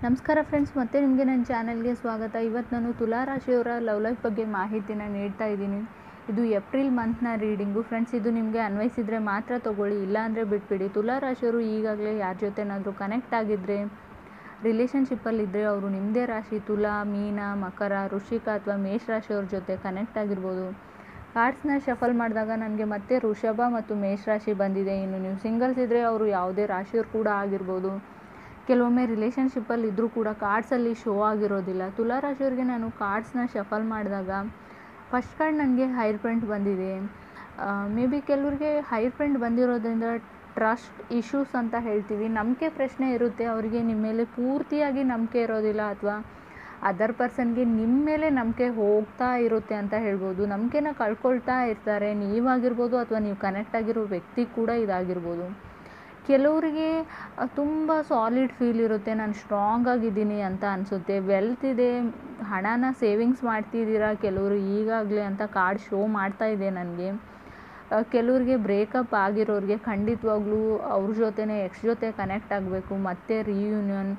ನಮಸ್ಕಾರ ಫ್ರೆಂಡ್ಸ್, ಮತ್ತೆ ನಿಮಗೆ ನನ್ನ ಚಾನಲ್ಗೆ ಸ್ವಾಗತ. ಇವತ್ತು ನಾನು ತುಲಾ ರಾಶಿಯವರ ಲವ್ ಲೈಫ್ ಬಗ್ಗೆ ಮಾಹಿತಿನ ನೀಡ್ತಾ ಇದ್ದೀನಿ. ಇದು ಏಪ್ರಿಲ್ ಮಂತ್ನ ರೀಡಿಂಗು ಫ್ರೆಂಡ್ಸ್. ಇದು ನಿಮಗೆ ಅನ್ವಯಿಸಿದರೆ ಮಾತ್ರ ತೊಗೊಳ್ಳಿ, ಇಲ್ಲಾಂದರೆ ಬಿಟ್ಬಿಡಿ. ತುಲಾ ರಾಶಿಯವರು ಈಗಾಗಲೇ ಯಾರ ಜೊತೆನಾದರೂ ಕನೆಕ್ಟ್ ಆಗಿದ್ದರೆ, ರಿಲೇಷನ್ಶಿಪ್ಪಲ್ಲಿದ್ದರೆ ಅವರು ನಿಮ್ಮದೇ ರಾಶಿ ತುಲಾ, ಮೀನ, ಮಕರ, ವೃಶ್ಚಿಕ ಅಥವಾ ಮೇಷ ರಾಶಿಯವ್ರ ಜೊತೆ ಕನೆಕ್ಟ್ ಆಗಿರ್ಬೋದು. ಕಾರ್ಡ್ಸ್ನ ಶಫಲ್ ಮಾಡಿದಾಗ ನನಗೆ ಮತ್ತೆ ವೃಷಭ ಮತ್ತು ಮೇಷ ರಾಶಿ ಬಂದಿದೆ. ಇನ್ನು ನೀವು ಸಿಂಗಲ್ಸ್ ಇದ್ದರೆ ಅವರು ಯಾವುದೇ ರಾಶಿಯವ್ರು ಕೂಡ ಆಗಿರ್ಬೋದು. ಕೆಲವೊಮ್ಮೆ ರಿಲೇಷನ್ಶಿಪ್ಪಲ್ಲಿ ಇದ್ದರೂ ಕೂಡ ಕಾರ್ಡ್ಸಲ್ಲಿ ಶೋ ಆಗಿರೋದಿಲ್ಲ. ತುಲಾ ರಾಶಿಯವ್ರಿಗೆ ನಾನು ಕಾರ್ಡ್ಸ್ನ ಶಫಲ್ ಮಾಡಿದಾಗ ಫಸ್ಟ್ ಕಾರ್ಡ್ ನನಗೆ ಹೈರ್ ಪ್ರಿಂಟ್ ಬಂದಿದೆ. ಮೇ ಬಿ ಕೆಲವ್ರಿಗೆ ಹೈರ್ ಪ್ರಿಂಟ್ ಬಂದಿರೋದ್ರಿಂದ ಟ್ರಸ್ಟ್ ಇಶ್ಯೂಸ್ ಅಂತ ಹೇಳ್ತೀವಿ, ನಂಬಿಕೆ ಪ್ರಶ್ನೆ ಇರುತ್ತೆ. ಅವರಿಗೆ ನಿಮ್ಮ ಮೇಲೆ ಪೂರ್ತಿಯಾಗಿ ನಂಬಿಕೆ ಇರೋದಿಲ್ಲ, ಅಥವಾ ಅದರ್ ಪರ್ಸನ್ಗೆ ನಿಮ್ಮ ಮೇಲೆ ನಂಬಿಕೆ ಹೋಗ್ತಾ ಇರುತ್ತೆ ಅಂತ ಹೇಳ್ಬೋದು. ನಂಬಿಕೆನ ಕಳ್ಕೊಳ್ತಾ ಇರ್ತಾರೆ, ನೀವಾಗಿರ್ಬೋದು ಅಥವಾ ನೀವು ಕನೆಕ್ಟ್ ಆಗಿರೋ ವ್ಯಕ್ತಿ ಕೂಡ ಇದಾಗಿರ್ಬೋದು. ಕೆಲವರಿಗೆ ತುಂಬ ಸಾಲಿಡ್ ಫೀಲ್ ಇರುತ್ತೆ, ನಾನು ಸ್ಟ್ರಾಂಗ್ ಆಗಿದ್ದೀನಿ ಅಂತ ಅನಿಸುತ್ತೆ. ವೆಲ್ತ್ ಇದೆ, ಹಣನ ಸೇವಿಂಗ್ಸ್ ಮಾಡ್ತಿದ್ದೀರಾ ಕೆಲವರು ಈಗಾಗಲೇ ಅಂತ ಕಾರ್ಡ್ ಶೋ ಮಾಡ್ತಾ ಇದೆ ನನಗೆ. ಕೆಲವ್ರಿಗೆ ಬ್ರೇಕಪ್ ಆಗಿರೋರಿಗೆ ಖಂಡಿತವಾಗ್ಲೂ ಅವ್ರ ಜೊತೆನೇ ಎಕ್ಸ್ ಜೊತೆ ಕನೆಕ್ಟ್ ಆಗಬೇಕು, ಮತ್ತೆ ರಿಯೂನಿಯನ್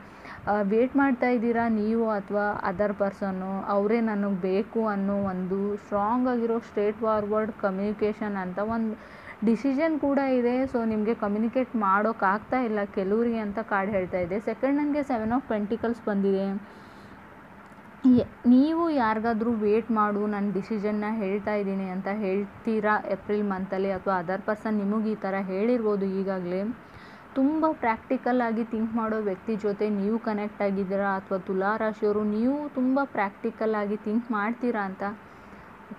ವೇಟ್ ಮಾಡ್ತಾ ಇದ್ದೀರಾ ನೀವು ಅಥವಾ ಅದರ್ ಪರ್ಸನ್ನು. ಅವರೇ ನನಗೆ ಬೇಕು ಅನ್ನೋ ಒಂದು ಸ್ಟ್ರಾಂಗ್ ಆಗಿರೋ ಸ್ಟ್ರೇಟ್ ಫಾರ್ವರ್ಡ್ ಕಮ್ಯುನಿಕೇಷನ್ ಅಂತ ಒಂದು ಡಿಸಿಷನ್ ಕೂಡ ಇದೆ. ಸೊ ನಿಮಗೆ ಕಮ್ಯುನಿಕೇಟ್ ಮಾಡೋಕ್ಕಾಗ್ತಾ ಇಲ್ಲ ಕೆಲವರಿಗೆ ಅಂತ ಕಾರ್ಡ್ ಹೇಳ್ತಾ ಇದೆ. ಸೆಕೆಂಡ್ ನನಗೆ 7 ಆಫ್ ಪೆಂಟಿಕಲ್ಸ್ ಬಂದಿದೆ. ನೀವು ಯಾರಿಗಾದ್ರೂ ವೇಟ್ ಮಾಡು, ನನ್ನ ಡಿಸಿಷನ್ನ ಹೇಳ್ತಾ ಇದ್ದೀನಿ ಅಂತ ಹೇಳ್ತೀರಾ ಏಪ್ರಿಲ್ ಮಂತಲ್ಲಿ, ಅಥವಾ ಅದರ್ ಪರ್ಸನ್ ನಿಮಗೆ ಈ ಥರ ಹೇಳಿರ್ಬೋದು ಈಗಾಗಲೇ. ತುಂಬ ಪ್ರಾಕ್ಟಿಕಲ್ ಆಗಿ ಥಿಂಕ್ ಮಾಡೋ ವ್ಯಕ್ತಿ ಜೊತೆ ನೀವು ಕನೆಕ್ಟ್ ಆಗಿದ್ದೀರಾ, ಅಥವಾ ತುಲಾ ರಾಶಿಯವರು ನೀವು ತುಂಬ ಪ್ರಾಕ್ಟಿಕಲ್ ಆಗಿ ಥಿಂಕ್ ಮಾಡ್ತೀರಾ ಅಂತ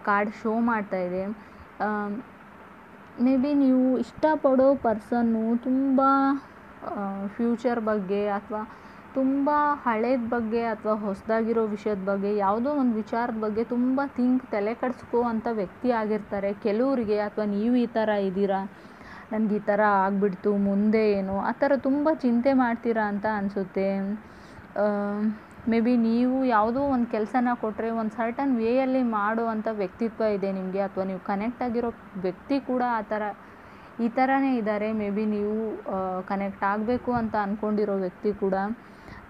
ಕಾರ್ಡ್ ಶೋ ಮಾಡ್ತಾ ಇದೆ. ಮೇ ಬಿ ನೀವು ಇಷ್ಟಪಡೋ ಪರ್ಸನ್ನು ತುಂಬ ಫ್ಯೂಚರ್ ಬಗ್ಗೆ ಅಥವಾ ತುಂಬ ಹಳೇದ ಬಗ್ಗೆ ಅಥವಾ ಹೊಸದಾಗಿರೋ ವಿಷಯದ ಬಗ್ಗೆ, ಯಾವುದೋ ಒಂದು ವಿಚಾರದ ಬಗ್ಗೆ ತುಂಬ ತಲೆ ಕೆಡಿಸ್ಕೋ ಅಂಥ ವ್ಯಕ್ತಿ ಆಗಿರ್ತಾರೆ ಕೆಲವರಿಗೆ. ಅಥವಾ ನೀವು ಈ ಥರ ಇದ್ದೀರಾ, ನನಗೆ ಈ ಥರ ಆಗಿಬಿಡ್ತು ಮುಂದೆ ಏನು, ಆ ಥರ ತುಂಬ ಚಿಂತೆ ಮಾಡ್ತೀರಾ ಅಂತ ಅನಿಸುತ್ತೆ. ಮೇ ಬಿ ನೀವು ಯಾವುದೋ ಒಂದು ಕೆಲಸನ ಕೊಟ್ಟರೆ ಒಂದು ಸರ್ಟನ್ ವೇಯಲ್ಲಿ ಮಾಡೋ ಅಂಥ ವ್ಯಕ್ತಿತ್ವ ಇದೆ ನಿಮಗೆ, ಅಥವಾ ನೀವು ಕನೆಕ್ಟ್ ಆಗಿರೋ ವ್ಯಕ್ತಿ ಕೂಡ ಈ ಥರನೇ ಇದ್ದಾರೆ. ಮೇ ಬಿ ನೀವು ಕನೆಕ್ಟ್ ಆಗಬೇಕು ಅಂತ ಅಂದ್ಕೊಂಡಿರೋ ವ್ಯಕ್ತಿ ಕೂಡ.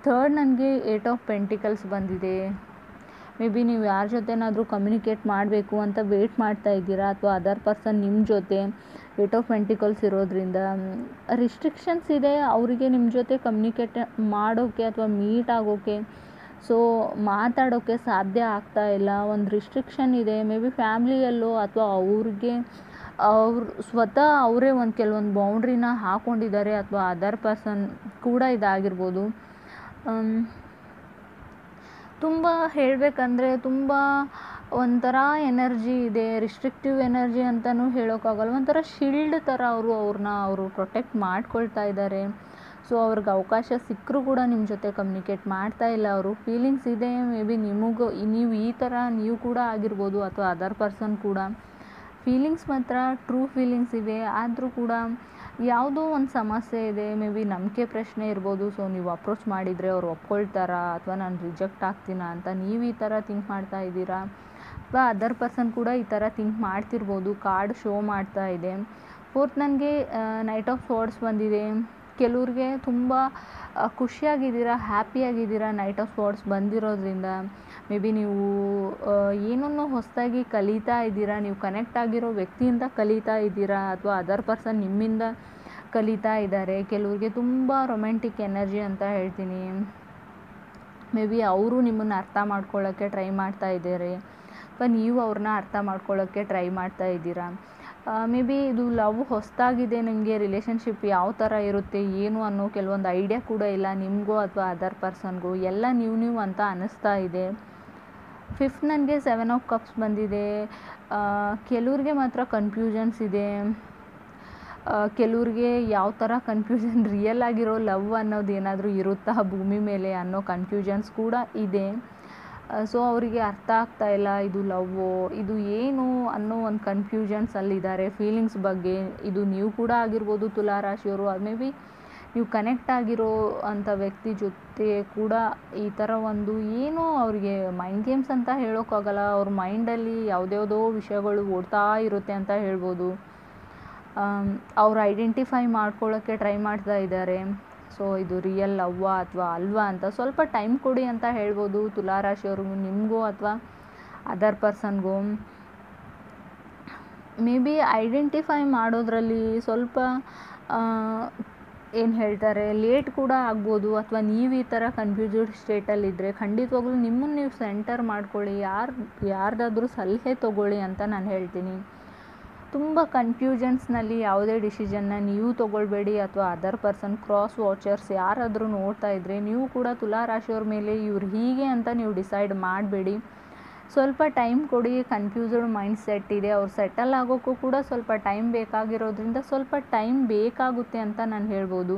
ಥರ್ಡ್ ನನಗೆ 8 ಆಫ್ ಪೆಂಟಿಕಲ್ಸ್ ಬಂದಿದೆ. ಮೇ ಬಿ ನೀವು ಯಾರ ಜೊತೆನಾದರೂ ಕಮ್ಯುನಿಕೇಟ್ ಮಾಡಬೇಕು ಅಂತ ವೇಟ್ ಮಾಡ್ತಾ ಇದ್ದೀರಾ, ಅಥವಾ ಅದರ್ ಪರ್ಸನ್ ನಿಮ್ಮ ಜೊತೆ 8 ಆಫ್ ಪೆಂಟಿಕಲ್ಸ್ ಇರೋದ್ರಿಂದ ರಿಸ್ಟ್ರಿಕ್ಷನ್ಸ್ ಇದೆ ಅವರಿಗೆ ನಿಮ್ಮ ಜೊತೆ ಕಮ್ಯುನಿಕೇಟ್ ಮಾಡೋಕ್ಕೆ ಅಥವಾ ಮೀಟ್ ಆಗೋಕ್ಕೆ. ಸೊ ಮಾತಾಡೋಕ್ಕೆ ಸಾಧ್ಯ ಆಗ್ತಾ ಇಲ್ಲ, ಒಂದು ರಿಸ್ಟ್ರಿಕ್ಷನ್ ಇದೆ. ಮೇ ಬಿ ಫ್ಯಾಮ್ಲಿಯಲ್ಲೋ ಅಥವಾ ಸ್ವತಃ ಅವರೇ ಒಂದು ಕೆಲವೊಂದು ಬೌಂಡ್ರಿನ ಹಾಕ್ಕೊಂಡಿದ್ದಾರೆ, ಅಥವಾ ಅದರ್ ಪರ್ಸನ್ ಕೂಡ ಇದಾಗಿರ್ಬೋದು. ತುಂಬ ಹೇಳಬೇಕಂದ್ರೆ ತುಂಬ ಒಂಥರ ಎನರ್ಜಿ ಇದೆ, ರಿಸ್ಟ್ರಿಕ್ಟಿವ್ ಎನರ್ಜಿ ಅಂತಲೂ ಹೇಳೋಕ್ಕಾಗಲ್ಲ. ಒಂಥರ ಶಿಲ್ಡ್ ಥರ ಅವರು ಪ್ರೊಟೆಕ್ಟ್ ಮಾಡ್ಕೊಳ್ತಾ ಇದ್ದಾರೆ. ಸೊ ಅವ್ರಿಗೆ ಅವಕಾಶ ಸಿಕ್ಕರೂ ಕೂಡ ನಿಮ್ಮ ಜೊತೆ ಕಮ್ಯುನಿಕೇಟ್ ಮಾಡ್ತಾ ಇಲ್ಲ. ಅವರು ಫೀಲಿಂಗ್ಸ್ ಇದೆ, ಮೇ ಬಿ ನೀವು ಈ ಥರ ನೀವು ಕೂಡ ಆಗಿರ್ಬೋದು, ಅಥವಾ ಅದರ್ ಪರ್ಸನ್ ಕೂಡ. ಫೀಲಿಂಗ್ಸ್ ಮಾತ್ರ ಟ್ರೂ ಫೀಲಿಂಗ್ಸ್ ಇದೆ, ಆದರೂ ಕೂಡ ಯಾವುದೋ ಒಂದು ಸಮಸ್ಯೆ ಇದೆ. ಮೇ ಬಿ ನಂಬಿಕೆ ಪ್ರಶ್ನೆ ಇರ್ಬೋದು. ಸೊ ನೀವು ಅಪ್ರೋಚ್ ಮಾಡಿದರೆ ಅವ್ರು ಒಪ್ಕೊಳ್ತಾರಾ, ಅಥವಾ ನಾನು ರಿಜೆಕ್ಟ್ ಆಗ್ತೀನಾ ಅಂತ ನೀವು ಈ ಥರ ಥಿಂಕ್ ಮಾಡ್ತಾ ಇದ್ದೀರಾ, ಅಥವಾ ಅದರ್ ಪರ್ಸನ್ ಕೂಡ ಈ ಥರ ಥಿಂಕ್ ಮಾಡ್ತಿರ್ಬೋದು. ಕಾರ್ಡ್ ಶೋ ಮಾಡ್ತಾ ಇದೆ. ಫೋರ್ತ್ ನನಗೆ ನೈಟ್ ಆಫ್ ಸ್ವರ್ಡ್ಸ್ ಬಂದಿದೆ. ಕೆಲವ್ರಿಗೆ ತುಂಬ ಖುಷಿಯಾಗಿದ್ದೀರಾ, ಹ್ಯಾಪಿಯಾಗಿದ್ದೀರಾ ನೈಟ್ ಆಫ್ ಸ್ವರ್ಡ್ಸ್ ಬಂದಿರೋದ್ರಿಂದ. ಮೇ ಬಿ ನೀವು ಏನನ್ನೋ ಹೊಸದಾಗಿ ಕಲಿತಾ ಇದ್ದೀರಾ, ನೀವು ಕನೆಕ್ಟ್ ಆಗಿರೋ ವ್ಯಕ್ತಿಯಿಂದ ಕಲಿತಾ ಇದ್ದೀರಾ, ಅಥವಾ ಅದರ್ ಪರ್ಸನ್ ನಿಮ್ಮಿಂದ ಕಲಿತಾ ಇದ್ದಾರೆ. ಕೆಲವ್ರಿಗೆ ತುಂಬ ರೊಮ್ಯಾಂಟಿಕ್ ಎನರ್ಜಿ ಅಂತ ಹೇಳ್ತೀನಿ. ಮೇ ಬಿ ಅವರು ನಿಮ್ಮನ್ನು ಅರ್ಥ ಮಾಡ್ಕೊಳ್ಳೋಕ್ಕೆ ಟ್ರೈ ಮಾಡ್ತಾ ಇದ್ದಾರೆ, ಅಥವಾ ನೀವು ಅವ್ರನ್ನ ಅರ್ಥ ಮಾಡ್ಕೊಳ್ಳೋಕ್ಕೆ ಟ್ರೈ ಮಾಡ್ತಾ ಇದ್ದೀರಾ. ಮೇ ಬಿ ಇದು ಲವ್ ಹೊಸದಾಗಿದೆ, ನಿಮಗೆ ರಿಲೇಷನ್ಶಿಪ್ ಯಾವ ಥರ ಇರುತ್ತೆ ಏನು ಅನ್ನೋ ಕೆಲವೊಂದು ಐಡಿಯಾ ಕೂಡ ಇಲ್ಲ ನಿಮಗೂ ಅಥವಾ ಅದರ್ ಪರ್ಸನ್ಗೂ. ಎಲ್ಲ ನೀವು ಅಂತ ಅನ್ನಿಸ್ತಾ ಇದೆ. ಫಿಫ್ತ್ ನನಗೆ 7 ಆಫ್ ಕಪ್ಸ್ ಬಂದಿದೆ. ಕೆಲವ್ರಿಗೆ ಮಾತ್ರ ಕನ್ಫ್ಯೂಷನ್ಸ್ ಇದೆ. ಕೆಲವ್ರಿಗೆ ಯಾವ ಥರ ಕನ್ಫ್ಯೂಷನ್, ರಿಯಲ್ ಆಗಿರೋ ಲವ್ ಅನ್ನೋದು ಏನಾದರೂ ಇರುತ್ತಾ ಭೂಮಿ ಮೇಲೆ ಅನ್ನೋ ಕನ್ಫ್ಯೂಷನ್ಸ್ ಕೂಡ ಇದೆ. ಸೊ ಅವರಿಗೆ ಅರ್ಥ ಆಗ್ತಾ ಇಲ್ಲ, ಇದು ಲವ್ವೋ ಇದು ಏನು ಅನ್ನೋ ಒಂದು ಕನ್ಫ್ಯೂಷನ್ಸಲ್ಲಿದ್ದಾರೆ ಫೀಲಿಂಗ್ಸ್ ಬಗ್ಗೆ. ಇದು ನೀವು ಕೂಡ ಆಗಿರ್ಬೋದು ತುಲಾ ರಾಶಿಯವರು. ಮೇ ಬಿ ನೀವು ಕನೆಕ್ಟ್ ಆಗಿರೋ ಅಂಥ ವ್ಯಕ್ತಿ ಜೊತೆ ಕೂಡ ಈ ಥರ ಒಂದು ಏನೋ ಅವರಿಗೆ ಮೈಂಡ್ ಗೇಮ್ಸ್ ಅಂತ ಹೇಳೋಕ್ಕಾಗಲ್ಲ, ಅವ್ರ ಮೈಂಡಲ್ಲಿ ಯಾವುದ್ಯಾವುದೋ ವಿಷಯಗಳು ಓಡ್ತಾ ಇರುತ್ತೆ ಅಂತ ಹೇಳ್ಬೋದು. ಅವ್ರು ಐಡೆಂಟಿಫೈ ಮಾಡ್ಕೊಳ್ಳೋಕ್ಕೆ ಟ್ರೈ ಮಾಡ್ತಾ ಇದ್ದಾರೆ. ಸೊ ಇದು ರಿಯಲ್ ಲವ್ವಾ ಅಥವಾ ಅಲ್ವಾ ಅಂತ ಸ್ವಲ್ಪ ಟೈಮ್ ಕೊಡಿ ಅಂತ ಹೇಳ್ಬೋದು ತುಲಾರಾಶಿಯವ್ರಿಗೂ, ನಿಮಗೂ ಅಥವಾ ಅದರ್ ಪರ್ಸನ್ಗೂ. ಮೇ ಬಿ ಐಡೆಂಟಿಫೈ ಮಾಡೋದ್ರಲ್ಲಿ ಸ್ವಲ್ಪ ಏನು ಹೇಳ್ತಾರೆ ಲೇಟ್ ಕೂಡ ಆಗ್ಬೋದು, ಅಥವಾ ನೀವು ಈ ಥರ ಕನ್ಫ್ಯೂಸ್ಡ್ ಸ್ಟೇಟಲ್ಲಿದ್ದರೆ ಖಂಡಿತವಾಗ್ಲೂ ನಿಮ್ಮನ್ನು ನೀವು ಸೆಂಟರ್ ಮಾಡ್ಕೊಳ್ಳಿ, ಯಾರ್ದಾದ್ರೂ ಸಲಹೆ ತೊಗೊಳ್ಳಿ ಅಂತ ನಾನು ಹೇಳ್ತೀನಿ. ತುಂಬ ಕನ್ಫ್ಯೂಷನ್ಸ್ನಲ್ಲಿ ಯಾವುದೇ ಡಿಸಿಷನ್ನ ನೀವು ತೊಗೊಳ್ಬೇಡಿ, ಅಥವಾ ಅದರ್ ಪರ್ಸನ್ ಕ್ರಾಸ್ ವಾಚರ್ಸ್ ಯಾರಾದರೂ ನೋಡ್ತಾ ಇದ್ದರೆ ನೀವು ಕೂಡ ತುಲಾರಾಶಿಯವ್ರ ಮೇಲೆ ಇವ್ರು ಹೀಗೆ ಅಂತ ನೀವು ಡಿಸೈಡ್ ಮಾಡಬೇಡಿ. ಸ್ವಲ್ಪ ಟೈಮ್ ಕೊಡಿ. ಕನ್ಫ್ಯೂಸ್ಡ್ ಮೈಂಡ್ ಸೆಟ್ ಇದೆ, ಅವ್ರು ಸೆಟಲ್ ಆಗೋಕ್ಕೂ ಕೂಡ ಸ್ವಲ್ಪ ಟೈಮ್ ಬೇಕಾಗಿರೋದ್ರಿಂದ ಸ್ವಲ್ಪ ಟೈಮ್ ಬೇಕಾಗುತ್ತೆ ಅಂತ ನಾನು ಹೇಳ್ಬೋದು.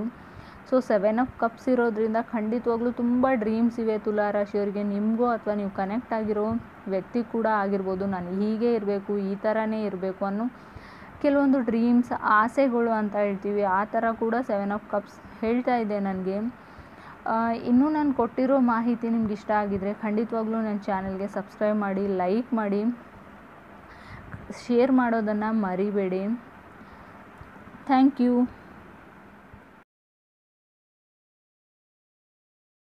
ಸೊ 7 ಆಫ್ ಕಪ್ಸ್ ಇರೋದ್ರಿಂದ ಖಂಡಿತವಾಗ್ಲೂ ತುಂಬ ಡ್ರೀಮ್ಸ್ ಇವೆ ತುಲಾರಾಶಿಯವರಿಗೆ, ನಿಮಗೂ ಅಥವಾ ನೀವು ಕನೆಕ್ಟ್ ಆಗಿರೋ ವ್ಯಕ್ತಿ ಕೂಡ ಆಗಿರ್ಬೋದು. ನಾನು ಹೀಗೆ ಇರಬೇಕು, ಈ ಥರನೇ ಇರಬೇಕು ಅನ್ನೋ ಕೆಲವೊಂದು ಡ್ರೀಮ್ಸ್, ಆಸೆಗಳು ಅಂತ ಹೇಳ್ತೀವಿ, ಆ ಥರ ಕೂಡ 7 ಆಫ್ ಕಪ್ಸ್ ಹೇಳ್ತಾ ಇದೆ ನನಗೆ. ಇನ್ನೂ ನಾನು ಕೊಟ್ಟಿರೋ ಮಾಹಿತಿ ನಿಮ್ಗೆ ಇಷ್ಟ ಆಗಿದರೆ ಖಂಡಿತವಾಗ್ಲೂ ನನ್ನ ಚಾನಲ್ಗೆ ಸಬ್ಸ್ಕ್ರೈಬ್ ಮಾಡಿ, ಲೈಕ್ ಮಾಡಿ, ಶೇರ್ ಮಾಡೋದನ್ನು ಮರಿಬೇಡಿ. Thank you.